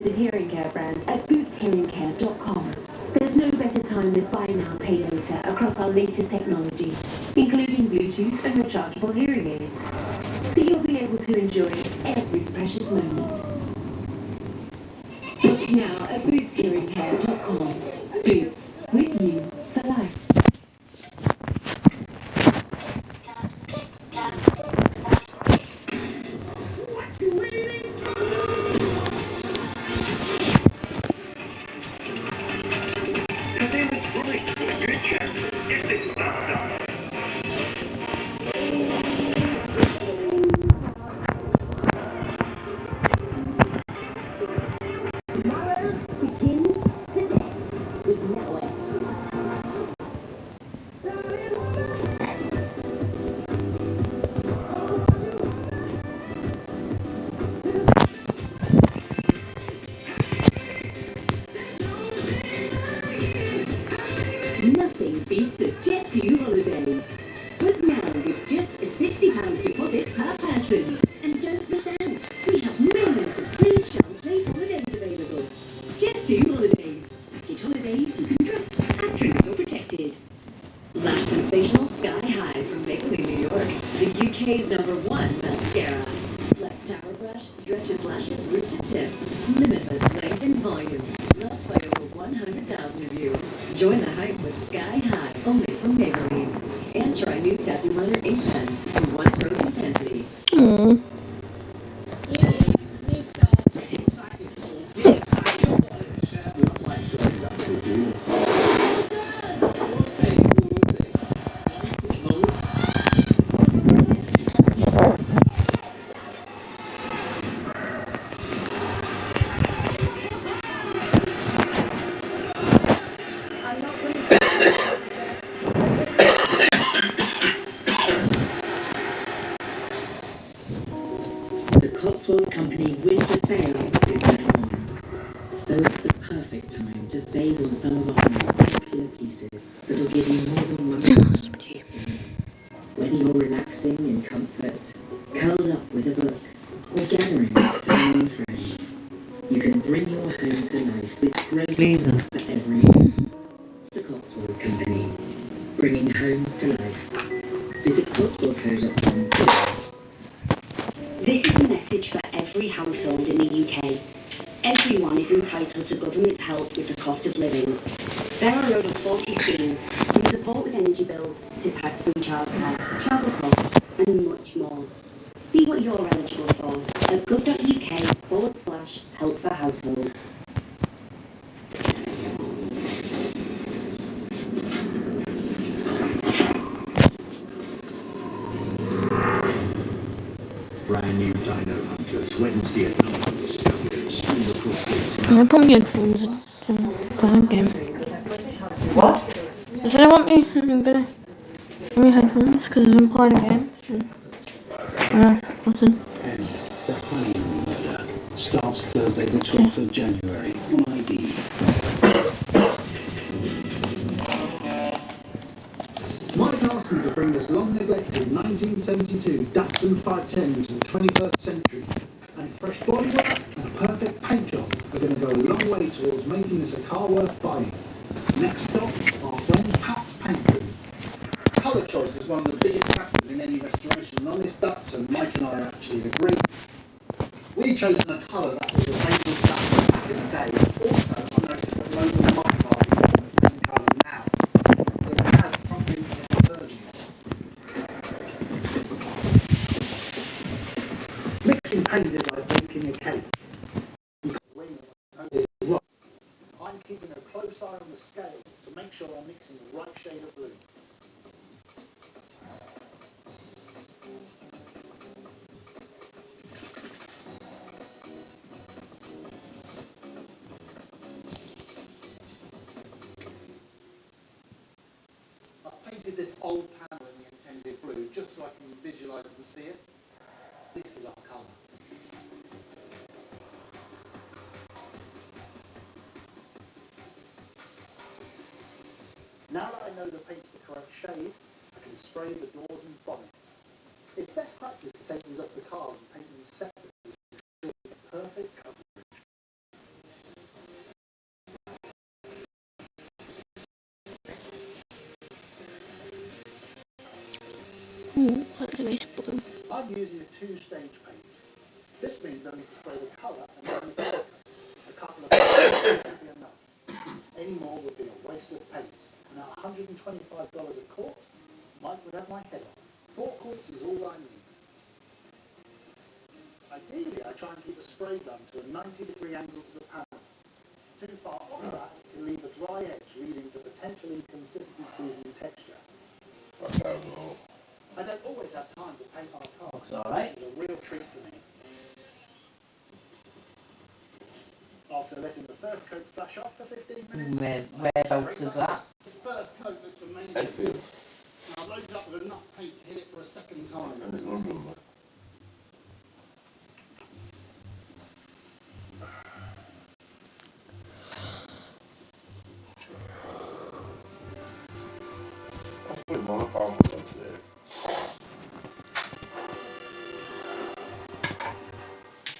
Hearing care brand at bootshearingcare.com. There's no better time than buy now, pay later across our latest technology, including Bluetooth and rechargeable hearing aids. So you'll be able to enjoy every precious moment. Book now at bootshearingcare.com. Boots, with you for life. Nothing beats a Jet2 holiday. Book now with just a £60 deposit per person. And don't miss out, we have millions of free child-based holidays available. Jet2 Holidays. Package holidays you can trust, attribute or protected. Lash Sensational Sky High from Maybelline, New York. The UK's #1 mascara. Flex Tower Brush stretches lashes root to tip. Limitless length and volume. Loved by over 100,000 of you. Join the hype with Sky High, only from Maybelline. And try new Tattoo Runner ink pen in one stroke intensity. The Cotswold Company winter sale is now on, so it's the perfect time to save on some of our most popular pieces that'll give you more than one night. Whether you're relaxing in comfort, curled up with a book, or gathering with family and friends, you can bring your home to life with great reasons for everyone. The Cotswold Company, bringing homes to life. Visit cotswoldco.com today. This is a message for every household in the UK. Everyone is entitled to government help with the cost of living. There are over 40 schemes, from support with energy bills to tax-free childcare, travel costs and much more. See what you're eligible for at gov.uk/help for households. Brand new Dino Hunters, Wednesday at 9 on Discovery, stream across the Can I put my headphones in? Play a game. What? I said I want me. I'm gonna give me headphones because I'm playing a game. Listen. And the Honeymoon Murder starts Thursday the 12th of January. MID. Mike asked me to bring this long-neglected 1972 Datsun 510 to the 21st century. And fresh bodywork and a perfect paint job are going to go a long way towards making this a car worth buying. Next stop, our friend Pat's Paint Room. Colour choice is one of the biggest factors in any restoration, and on this Datsun, Mike and I actually agree. We've chosen a colour that was available back in the day. Also, I noticed that loads of mud cars are the same colour now. So it has something for the resurgence. Mixing paint is like baking a cake. I'm keeping a close eye on the scale to make sure I'm mixing the right shade of blue. I've painted this old panel in the intended blue just so I can visualise and see it. This is our colour. Now that I know the paint's the correct shade, I can spray the doors and bonnet. It's best practice to take these off the car and paint them separately to ensure the perfect coverage. Hopefully spoon. I'm using a two-stage paint. This means I need to spray the colour and then the colour coat. A couple of coats should be enough. Any more would be a waste of paint. And at $125 a quart, Mike would have my head off. 4 quarts is all I need. Ideally, I try and keep the spray gun to a 90-degree angle to the panel. Too far off that can leave a dry edge, leading to potential inconsistencies in texture. I don't always have time to paint our cars. Looks all right. This is a real treat for me. After letting the first coat flash off for 15 minutes... Whereabouts is that? This first coat looks amazing. Now I've loaded up with enough paint to hit it for a second time.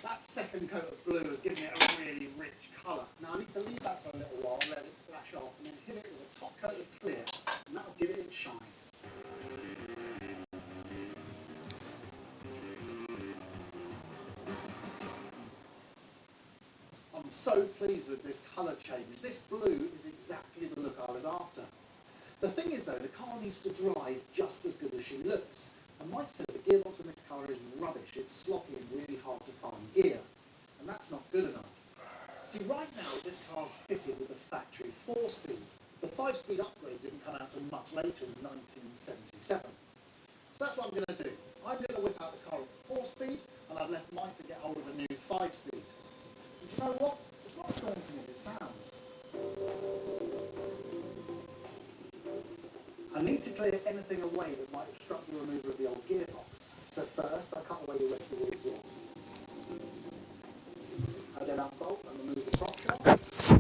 That second coat of blue has given it a really rich colour. Now I need to leave that for a little while, let it flash off, and then hit it with a top coat of clear, and that'll give it its shine. I'm so pleased with this colour change. This blue is exactly the look I was after. The thing is though, the car needs to drive just as good as she looks. And Mike says the gearbox in this car is rubbish. It's sloppy and really hard to find gear. And that's not good enough. See, right now this car's fitted with a factory 4-speed. The 5-speed upgrade didn't come out until much later in 1977. So that's what I'm going to do. I'm going to whip out the car at 4-speed, and I've left Mike to get hold of a new 5-speed. And do you know what? It's not as daunting as it sounds. I need to clear anything away that might obstruct the removal of the old gearbox. So first, I cut away the rest of the exhaust. I then unbolt and remove the prop shaft.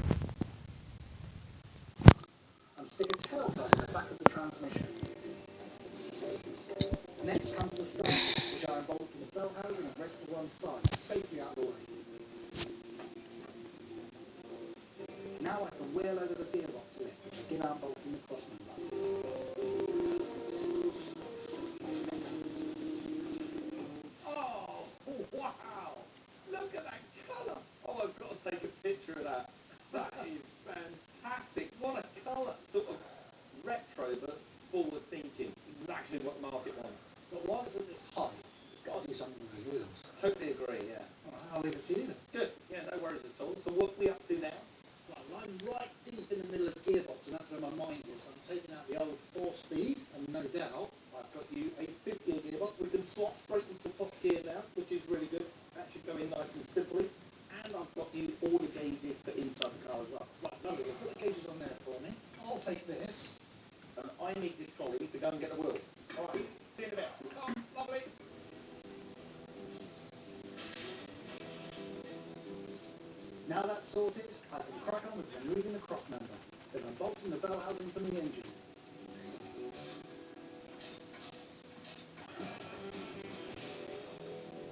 And stick a tail gun in the back of the transmission. Next comes the starter, which I unbolt from the bell housing and rest to one side, safely out of the way. Now I can wheel over the gearbox lip and begin unbolting the crossmember. Oh, wow! Look at that colour! Oh, I've got to take a picture of that. That is fantastic. What a colour! Sort of retro but forward thinking. Exactly what the market wants. But while it's at this height, you've got to do something with those wheels. Totally agree, yeah. All right, I'll leave it to you then. Good. Yeah, no worries at all. So what are we up to now? Well, I'm right deep in the middle of gearbox, and that's where my mind is. I'm taking out the old 4-speed, and no doubt I've got you a 5th-gear gearbox. We can swap straight into top gear now, which is really good. That should go in nice and simply. And I've got you all the gauges for inside the car as well. Right, lovely. We'll put the gauges on there for me. I'll take this. And I need this trolley to go and get the wheels. All right, see you in a bit. Oh, lovely. Now that's sorted, I can crack on with removing the crossmember. Then I'm bolting the bell housing from the engine.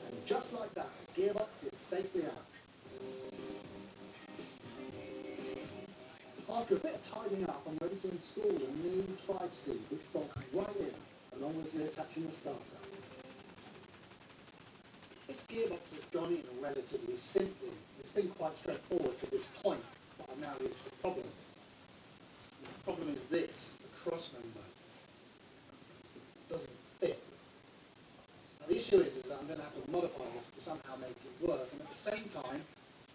And just like that, the gearbox is safely out. After a bit of tidying up, I'm ready to install the new 5-speed, which bolts right in, along with reattaching the starter. This gearbox has gone in relatively simply. It's been quite straightforward to this point, but I've now reached the problem. The problem is this, the crossmember. It doesn't fit. Now the issue is that I'm going to have to modify this to somehow make it work, and at the same time,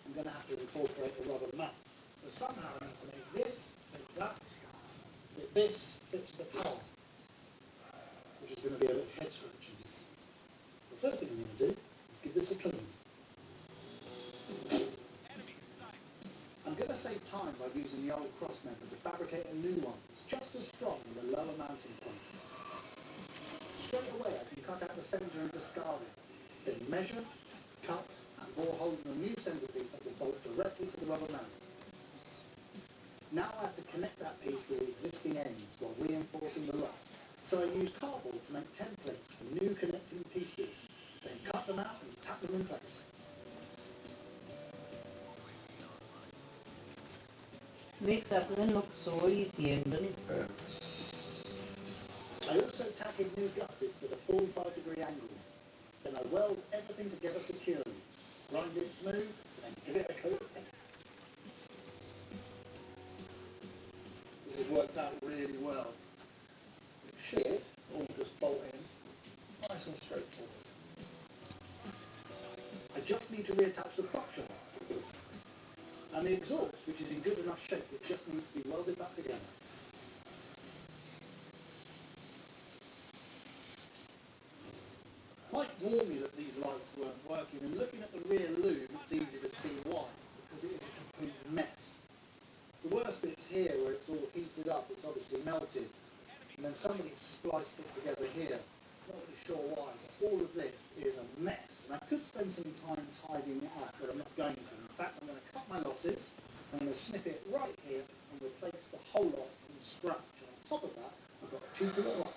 I'm going to have to incorporate a rubber mat. So somehow I need to make this fit that, fit this, fits the car, which is going to be a bit head scratching. The first thing I'm going to do is give this a clean. I'm going to save time by using the old crossmember to fabricate a new one. It's just as strong in the lower mounting point. Straight away I can cut out the centre and discard it. Then measure, cut and bore holes in a new centrepiece that will bolt directly to the rubber mount. Now I have to connect that piece to the existing ends while reinforcing the lot. So I use cardboard to make templates for new connecting pieces. Then cut them out and tap them in place. Makes everything look so easy, doesn't it? I also tack in new gussets at a 45-degree angle. Then I weld everything together securely, grind it smooth, and give it a coat of paint. This has worked out really well. It should all just bolt in, nice and straightforward. I just need to reattach the prop shaft. And the exhaust, which is in good enough shape, it just needs to be welded back together. Mike warned me that these lights weren't working, and looking at the rear loom, it's easy to see why, because it is a complete mess. The worst bit's here, where it's all heated up, it's obviously melted, and then somebody spliced it together here. Not really sure why, but all of this is a mess. And I could spend some time tidying it up, but I'm not going to. In fact, I'm going to cut my losses, I'm going to snip it right here, and replace the whole lot from scratch. And on top of that, I've got a cheaper lock.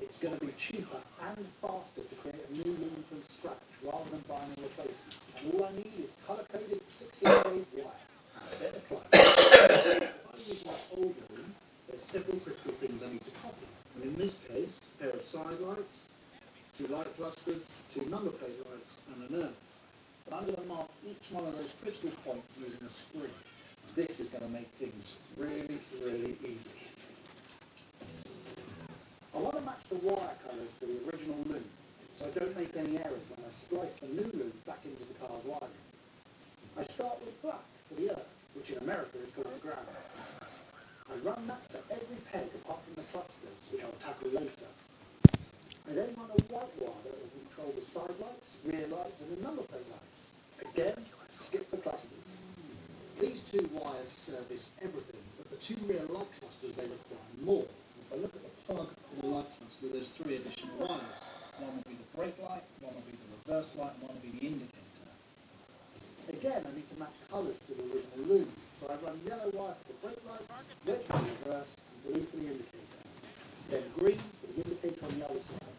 It's going to be cheaper and faster to create a new loom from scratch rather than buying a replacement. And all I need is colour-coded 16-gauge wire and a bit of plug. If I use my old loom, there's several critical things I need to copy. And in this case, a pair of side lights, 2 light clusters, 2 number plate lights, and an earth. But I'm going to mark each one of those critical points using a screen. This is going to make things really, really easy. I want to match the wire colours to the original loom, so I don't make any errors when I splice the new loom back into the car's wiring. I start with black for the earth, which in America is called the ground. I run that to every peg apart from the clusters, which I'll tackle later. I then run a white wire that will control the side lights, rear lights, and the number plate lights. Again, I skip the clusters. These 2 wires service everything, but the 2 rear light clusters, they require more. If I look at the plug for the light cluster, there's 3 additional wires. One will be the brake light, one will be the reverse light, and one will be the indicator. Again, I need to match colours to the original loom, so I run yellow wire for the brake light, red for the reverse, and blue for the indicator. Then green for the indicator on the other side.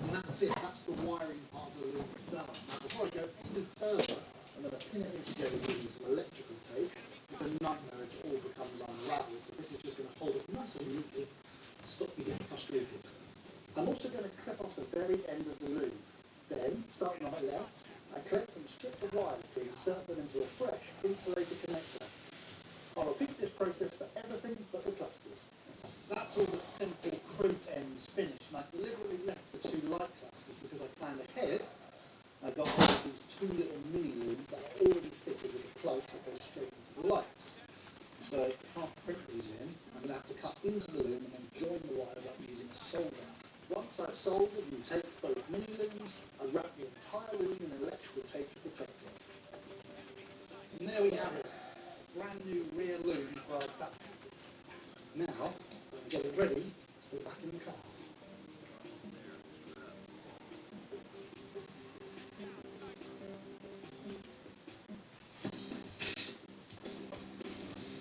And that's it, that's the wiring part of the loom done. Now, before I go any further, I'm going to pin it in together using some electrical tape. It's a nightmare if it all becomes unravelled, so this is just going to hold it nice and neatly and stop me getting frustrated. I'm also going to clip off the very end of the loom. Then, starting on my left, I clip and strip the wires to insert them into a fresh insulated connector. I'll repeat this process for everything but the clusters. That's all the simple crimp ends finished, and I deliberately left the 2 light clusters because I planned ahead. I got one of these 2 little mini looms that are already fitted with the plugs that go straight into the lights. So if I can't print these in, I'm going to have to cut into the loom and then join the wires up using solder. Once I've soldered and taped both mini looms, I wrap the entire loom in electrical tape to protect it. And there we have it, brand new rear loom for our Datsun. Now, I'm going to get it ready to put back in the car.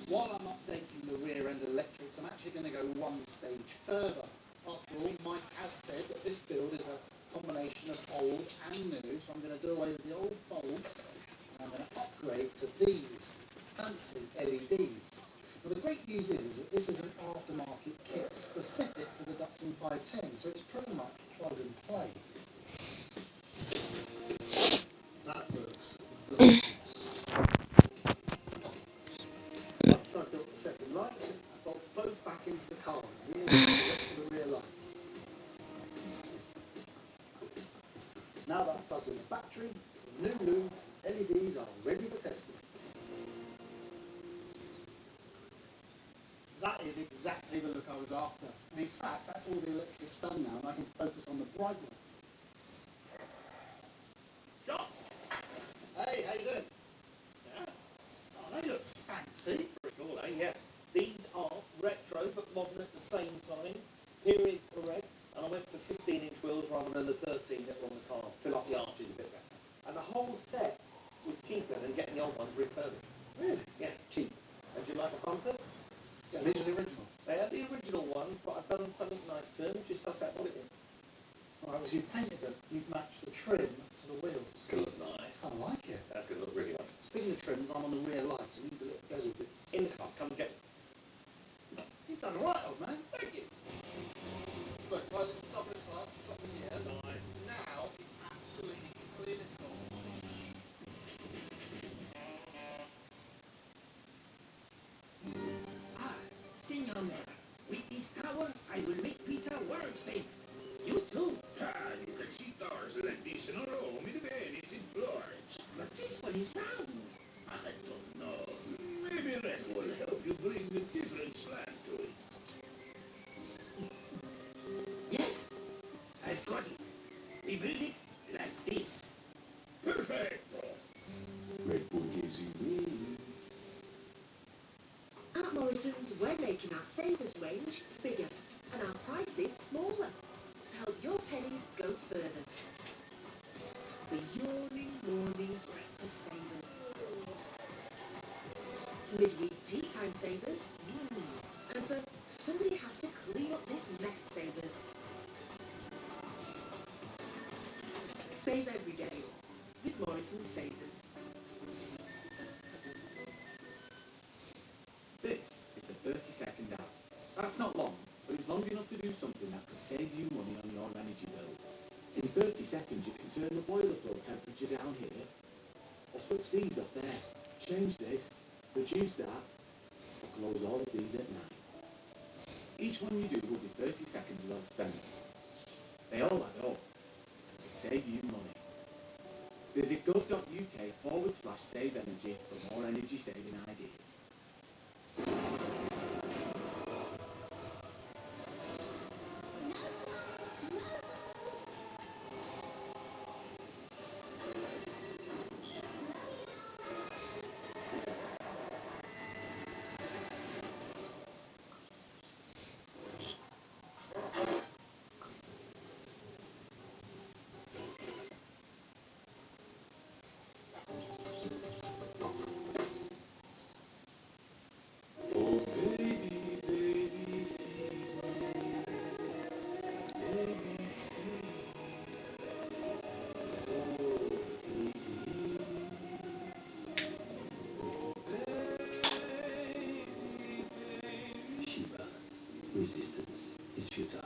While I'm updating the rear end electrics, I'm actually going to go one stage further. After all, Mike has said that this build is a combination of old and new, so I'm going to do away with the old bulbs and I'm going to upgrade to these fancy LEDs. Now the great news is that this is an aftermarket kit specific for the Datsun 510, so it's pretty much plug and play. That looks gorgeous. Once I've built the second light, I bolt both back into the car and realize the rest of the rear lights. Now that I've plugged in the battery, the new loom LEDs are ready for testing. That is exactly the look I was after. And in fact, that's all the electrics done now, and I can focus on the bright one. John! Hey, how you doing? Yeah, Oh, they look fancy. pretty cool, eh? Yeah. These are retro but modern at the same time, period correct, and I went for 15-inch wheels rather than the 13 that were on the car. Fill up the arches a bit better. And the whole set was cheaper than getting the old ones refurbished. Really? Yeah, cheap. And do you like the bumpers? Yeah, these are the original. They are the original ones, but I've done something nice to them, just suss out what it is. Alright, well, so you've painted them, you've matched the trim to the wheels. It's going to look nice. I like it. That's going to look really nice. Speaking of trims, I'm on the rear lights. I need the little bezel bits. In the car, come and get it. You've done alright, old man. Thank you. Look, if I stop the clock, stop me here. Nice. Now it's absolutely clinical. Ah, Senor Mayor, with this tower, I will make pizza world famous. You too. Ah, you can see towers like this in Rome, in Venice, in Florence. But this one is round. I don't know. Maybe that will help you bring a different slant to it. Yes, I've got it. We build it like this. Perfecto. Red Bull gives you wings. At Morrison's, we're making our savers range bigger and our prices smaller to help your pennies go further. The yawning morning breakfast savers. Midweek tea time savers. And for somebody has to clean up this mess savers. Save every day with Morrison Savers. This is a 30-second out. That's not long, but it's long enough to do something that could save you money on your energy bills. In 30 seconds, you can turn the boiler flow temperature down here, or switch these off there. Change this, reduce that, or close all of these at night. Each one you do will be 30 seconds well spent. They all add up. Save you money. Visit gov.uk/save energy for more energy saving ideas. Oh, baby, baby, baby, Shiva, resistance is futile.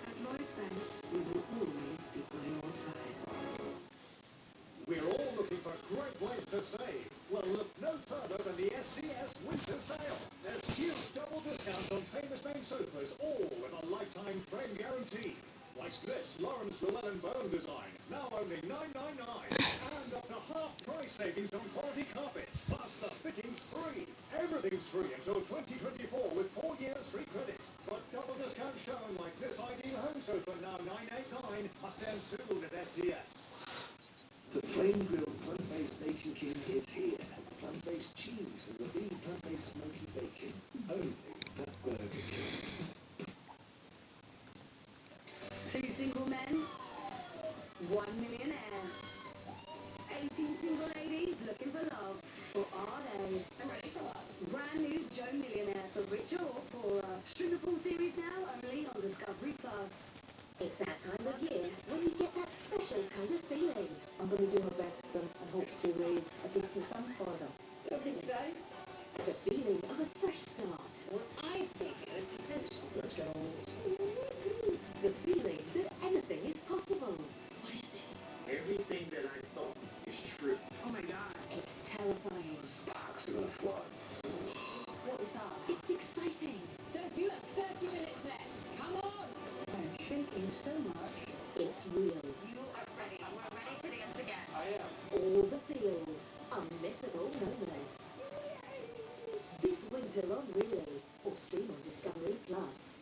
At Lloyds Bank, we will always be by your side. We're all looking for great ways to save. Well, look no further than the SCS Winter Sale. There's huge double discounts on famous name sofas, all with a lifetime frame guarantee. Like this Lawrence Llewellyn Bone design, now only $9.99. And up to half price savings on quality carpets, plus the fittings free. Everything's free until 2024 with 4 years free credit. But double discount shown like this ideal home sofa, now $9.89, must end soon at SCS. The flame grilled plant-based bacon king is here. Plant-based cheese and the big plant-based smoky bacon. Only at Burger King. 2 single men, 1 millionaire. 18 single ladies looking for love. Or are they? I'm ready for love. Brand new Joe Millionaire for richer or poorer. Stream the full series now only on Discovery Plus. It's that time of year when you get that special kind of feeling. I'm going to do my best and hope to raise a decent sum for them. Don't think right? The feeling of a fresh start. What I see here is potential. Let's get on with it. The feeling that anything is possible. What is it? everything that I thought is true. Oh my God. It's terrifying. Sparks are gonna fly. What was that? It's exciting. So you have 30 minutes left. Come on. I'm shaking so much. It's real. You are ready. We're ready to dance again. I am. All the feels. Unmissable moments. This winter on Relay. Or stream on Discovery Plus.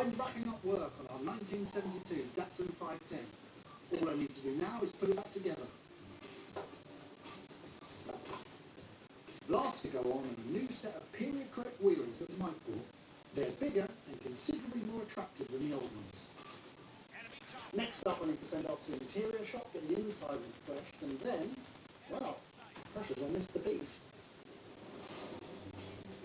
I'm wrapping up work on our 1972 Datsun 510. All I need to do now is put it back together. Blast to go on and a new set of period correct wheels that Mike bought. They're bigger and considerably more attractive than the old ones. Next up, I need to send off to the interior shop, get the inside refreshed, and then, well, pressure's on Mr. Beef.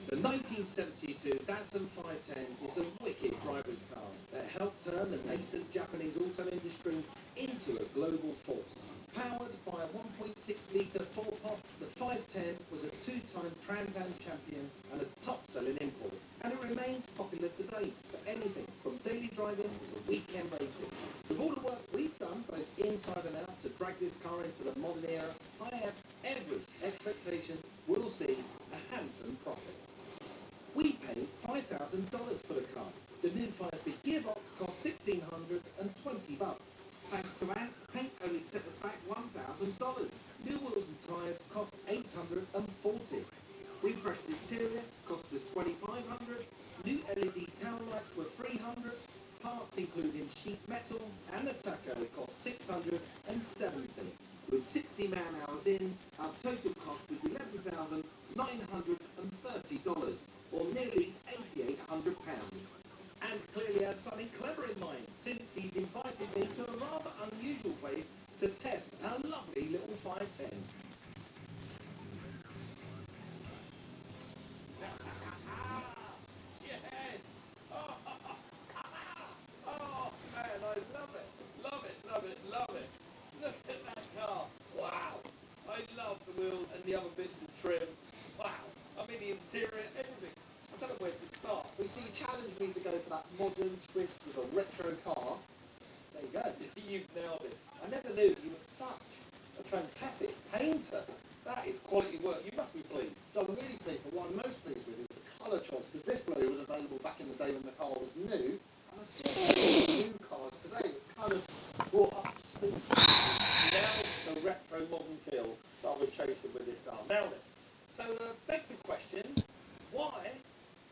The 1972 Datsun 510 is a wicked driver's car that helped turn the nascent Japanese auto industry into a global force. Powered by a 1.6-litre 4-pop, the 510 was a two-time Trans Am champion and a top-selling import, and it remains popular today for anything from daily driving to weekend racing. With all the work we've done, both inside and out, to drag this car into the modern era, I have every expectation we'll see a handsome profit. We paid $5,000 for the car. The new 5-speed gearbox cost $1,620. Thanks to Ant, paint only set us back $1,000. New wheels and tyres cost $840. Refreshed interior cost us $2,500. New LED tail lights were $300. Parts including sheet metal and the tacho cost $670. With 60 man-hours in, our total cost was $11,930, or nearly £8,800. And clearly has something clever in mind, since he's invited me to a rather unusual place to test our lovely little 510. Yes! Oh, man, I love it. Love it, love it, love it. Look at that car. Wow. I love the wheels and the other bits of trim. Wow. I mean, the interior, everything. I don't know where to start. We see you challenged me to go for that modern twist with a retro car. There you go. You've nailed it. I never knew you were such a fantastic painter. That is quality work. You must be pleased. So I'm really pleased, but what I'm most pleased with is the colour choice, because this blue was available back in the day when the car was new, and I still have new cars today. It's kind of brought up to speed. Now the retro modern feel that I was chasing with this car. Nailed it. So, begs the question, why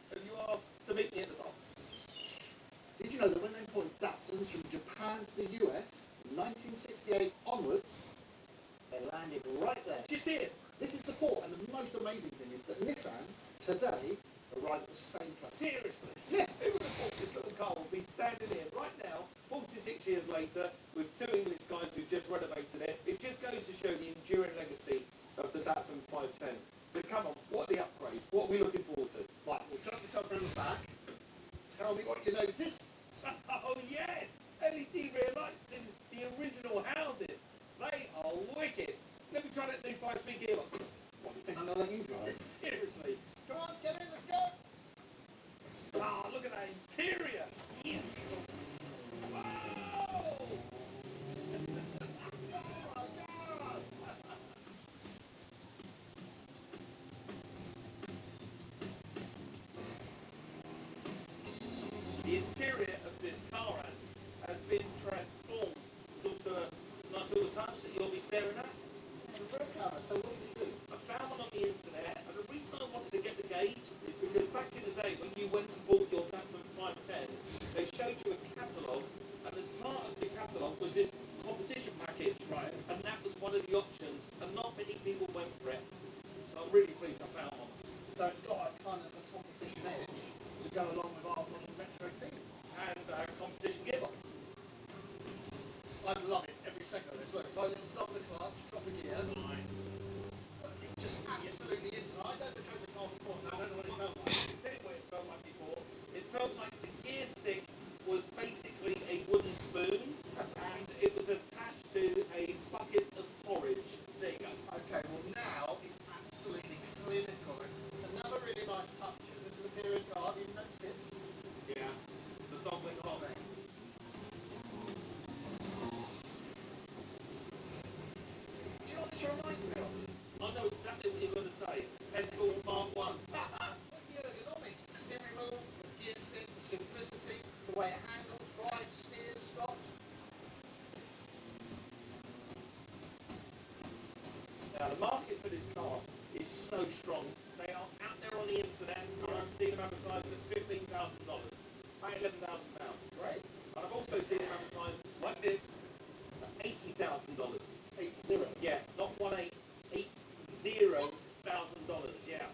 have you asked to meet me at the docks? Did you know that when they imported Datsuns from Japan to the US, from 1968 onwards, they landed right there? Did you see it? This is the port, and the most amazing thing is that Nissans today arrive at the same place. Seriously? Yes. Who would have thought this little car would be standing here right now, 46 years later, with two English guys who just renovated it? It just goes to show the enduring legacy of the Datsun 510. So come on, what are the upgrades? What are we looking forward to? Right, well, jump yourself around the back. Tell me what you noticed. Oh yes! LED rear lights in the original housing. They are wicked. Let me try that new 5-speed gearbox. What do you think I'm going to let you drive? Seriously. Come on, get in, let's go. Ah, look at that interior. Yes. Wow! The interior of this car has been transformed. There's also a nice little touch that you'll be staring at. The rear camera, so what did you do? I found one on the internet, and the reason I wanted to get the gauge is because back in the day when you went and bought your Datsun 510, they showed you a catalogue, and as part of the catalogue was this competition package, right? And that was one of the options, and not many people went for it. So I'm really pleased I found one. So it's got a kind of a competition edge to go along with our modern retro theme. And competition gearbox. I love it every second of this. Look, if I just double the clutch, drop the gear, Nice. it just absolutely is. I don't know the car before, so I don't know what it felt like. I'll tell you what it felt like before. It felt like the gear stick was basically a wooden spoon, and it was attached to a bucket of porridge. There you go. Okay, well now it's absolutely clinical. Another really nice touch is this is a period car. You've noticed? Yeah. It's a dog with hot. Do you know what this reminds me of? I know exactly what you're going to say. Escort Mark 1. What's the ergonomics? The steering wheel, the gear stick, the simplicity, the way it handles, drives, steers, stops. Now, the market for this car is so strong. They are out there on the internet, and I'm seeing them advertised at $15,000. About £11,000. Right. And I've also seen it advertised like this for $80,000. 80. Yeah, not 18, $80,000. Yeah.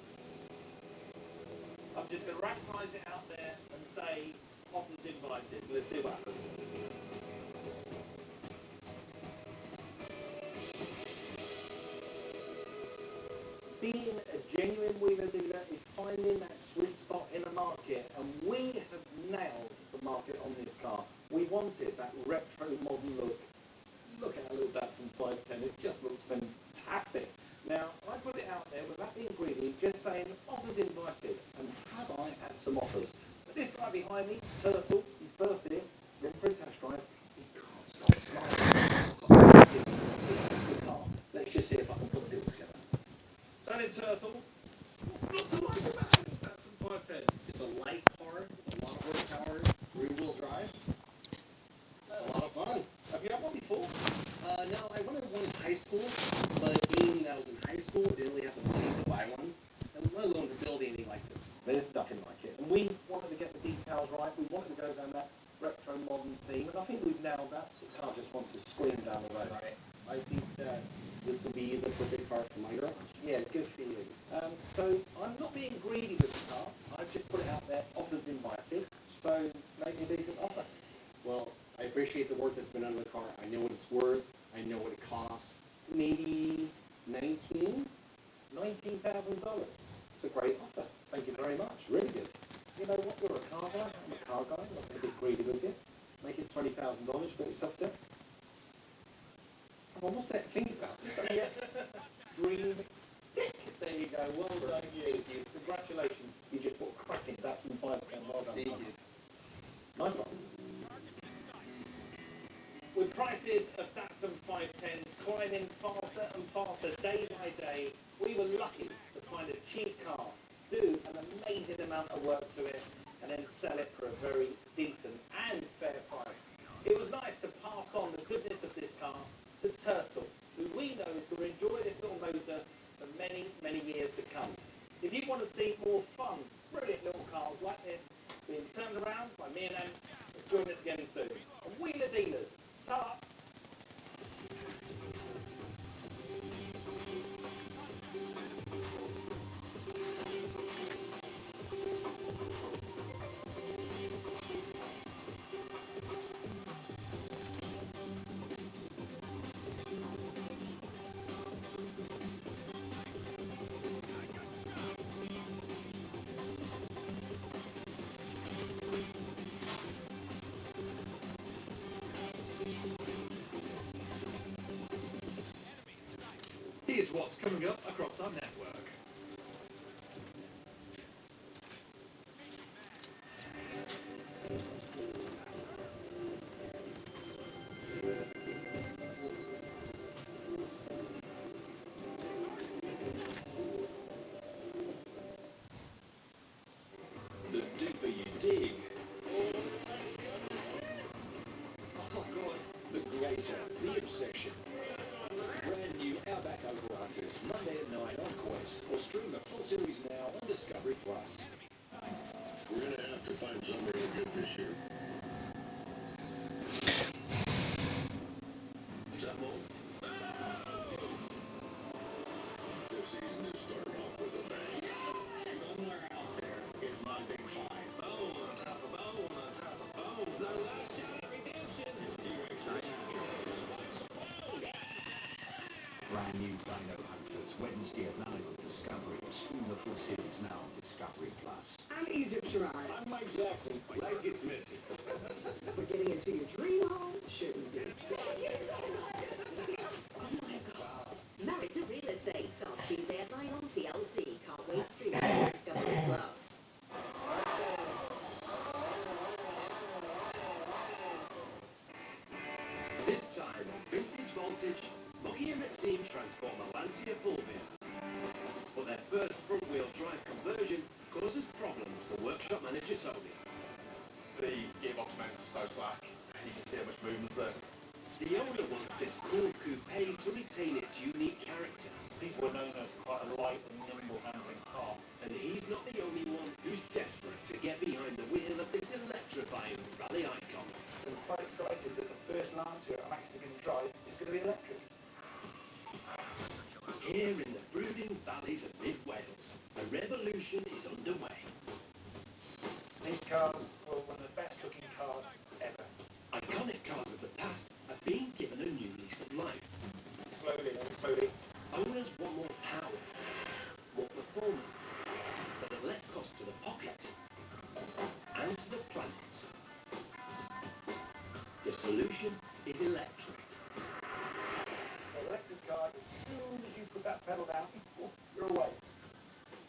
I'm just going to advertise it out there and say offers invited. Let's see what happens. Being a genuine wheeler dealer is finding that sweet spot in the market, and we have nailed the market on this car. We wanted that retro modern look. Look at that little Datsun 510, it just looks fantastic. Now, I put it out there without being greedy, just saying offers invited, and have I had some offers? But this guy behind me, Turtle, he's first here, in for a test drive. He can't stop smiling. The car. Let's just see if I can put the deal together. So then, Turtle, not to like about it, that's some 510. It's a light car, a lot of horsepower, rear-wheel drive. It's a lot of fun. Have you had one before? No, I wanted one in high school, but being that I was in high school, I didn't really have the money to buy one, and let alone to build anything like this. There's nothing like it. And we wanted to get the details right. We wanted to go down that retro modern theme, and I think we've nailed that. This car just wants to scream down the road. Right. I think that this will be the perfect car for my garage. Yeah, good for you. So I'm not being greedy with the car. I've just put it out there, offers invited. So make me a decent offer. Well, I appreciate the work that's been done on the car. I know what it's worth. I know what it costs. Maybe $19,000. $19,000. It's a great offer. Thank you very much. Really good. You know what? You're a car guy. I'm a car guy. I'm not going to be greedy with you. Make it $20,000. Put yourself down. Come on, what's that to think about? Dream dick. There you go. Well done, you. Congratulations. You just put a crack in. That's some 510. Well done. Thank you. Nice one. With prices of Datsun 510s climbing faster and faster day by day, we were lucky to find a cheap car, do an amazing amount of work to it, and then sell it for a very decent and fair price. It was nice to pass on the goodness of this car to Turtle, who we know is going to enjoy this little motor for many, many years to come. If you want to see more fun, brilliant little cars like this being turned around by me and them, join us again soon. And Wheeler Dealers, ta-ra! Here's what's coming up across our network. The deeper you dig, the greater the obsession. Brand new Outback Oval Hunters, Monday at 9 on Quest, or stream the full series now on Discovery Plus. We're going to have to find somebody good this year. This season is starting off with a bang. Somewhere out there is my big five. Bone on top of bone on top of bone. The last shot at redemption. It's T-Rex Ranger. Brand new Dino Hunters, Wednesday at 9 on Discovery. Stream the full series now on Discovery Plus. I'm Egypt Shirai. I'm Mike Jackson. Life gets messy. We're getting into your dream home? Shouldn't be. Married to Real Estate starts Tuesday at 9 on TLC. Can't wait to stream on Discovery Plus. This time on Vintage Voltage, Moki and the team transform a Lancia Fulvia. But their first front-wheel drive conversion causes problems for workshop manager Tony. The gearbox mounts are so slack, you can see how much movement's there. The owner wants this cool coupe to retain its unique character. These were known as quite a light and nimble handling car. And he's not the only one who's desperate to get behind the wheel of this electric quite excited that the first Lancia I'm actually going to drive is going to be electric. Here in the brooding valleys of mid-Wales, a revolution is underway. These cars were one of the best looking cars ever. Iconic cars of the past have been given a new lease of life. Slowly and slowly. Owners want more power, more performance, but at less cost to the pocket and to the planet. The solution is electric. An electric car, as soon as you put that pedal down, you're away.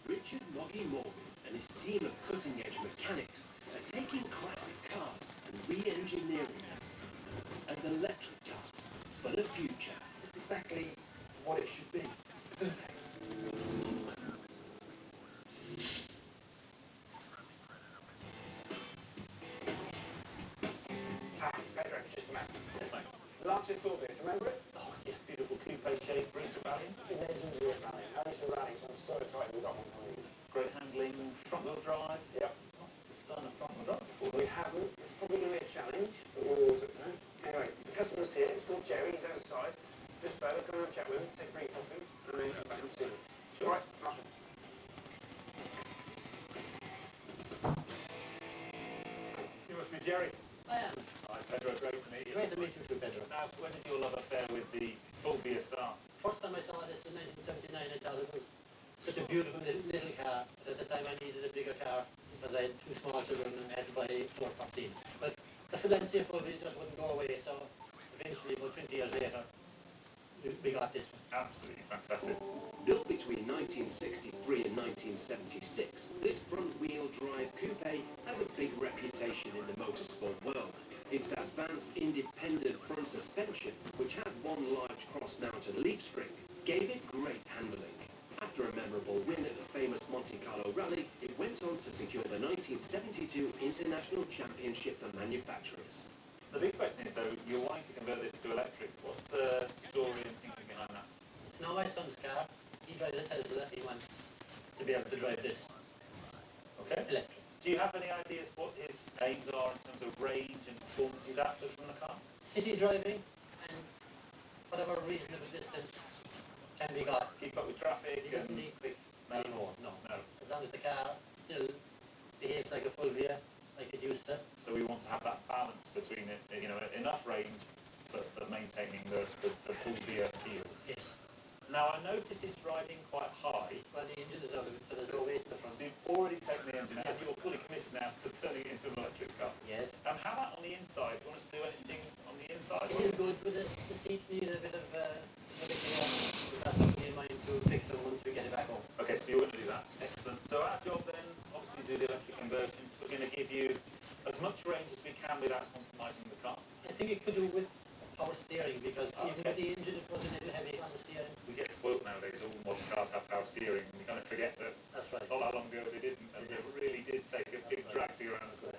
Richard Moggy Morgan and his team of cutting-edge mechanics are taking classic cars and re-engineering them as electric cars for the future. It's exactly what it should be. It's perfect. Pedro, just a minute. Yes, mate. Lancia Fulvia, do you remember it? Oh, yeah, beautiful coupe shape, brings a rally. Legendary rally. Legendary rally, so I'm so excited we got one for you. Great handling, front-wheel drive. Yep. Done a front-wheel drive before. We haven't. It's probably going to be a challenge, but we'll always look at it. Anyway, the customer's here. It's called Jerry. He's outside. Just better, go and have a chat with him, take a drink off him, and then come back and see him. Sure. All right, nice one. You must be Jerry. I am. Hi, Pedro. Great to meet you. Great to meet you too, Pedro. Now, when did your love affair with the Fulvia start? First time I saw this in 1979, I thought it was such a beautiful little car. But at the time I needed a bigger car because I had two small children and I had to buy 414. But the Lancia Fulvia just wouldn't go away, so eventually, about 20 years later, we got this one. Absolutely fantastic. Built between 1963 and 1976, this front-wheel drive coupe has a big reputation in the motorsport world. Its advanced independent front suspension, which had one large cross-mounted leaf spring, gave it great handling. After a memorable win at the famous Monte Carlo Rally, it went on to secure the 1972 International Championship for Manufacturers. The big question is, though, you're wanting to convert this to electric. What's the story and thinking behind that? It's now my son's car. He drives a Tesla. He wants to be able to drive this. Okay. Electric. Do you have any ideas what his aims are in terms of range and performance he's after from the car? City driving and whatever reasonable distance can be got. Keep up with traffic. He doesn't need quick anymore. No. No. As long as the car still behaves like a Fulvia, like it used to. So we want to have that balance between it, you know, enough range, but maintaining the Fulvia appeal. Yes. Now I notice it's riding quite high. Well, the engine is out of it, so there's no weight in the front. So you've already taken the engine out. Yes. You're fully committed now to turning it into an electric car. Yes. And how about on the inside? Do you want us to do anything on the inside? It is good, but the seats need a bit of that's something in mind to fix them once we get it back home. Okay, so you're going to do that. Excellent. So our job then, obviously, do the electric conversion. We're going to give you as much range as we can without compromising the car. I think it could do with power steering, because even with the engine it was a little heavy on the steering. We get spoiled nowadays. All modern cars have power steering, and we kind of forget that. That's right. Not that long ago they didn't, and it really did take a big drag to get around the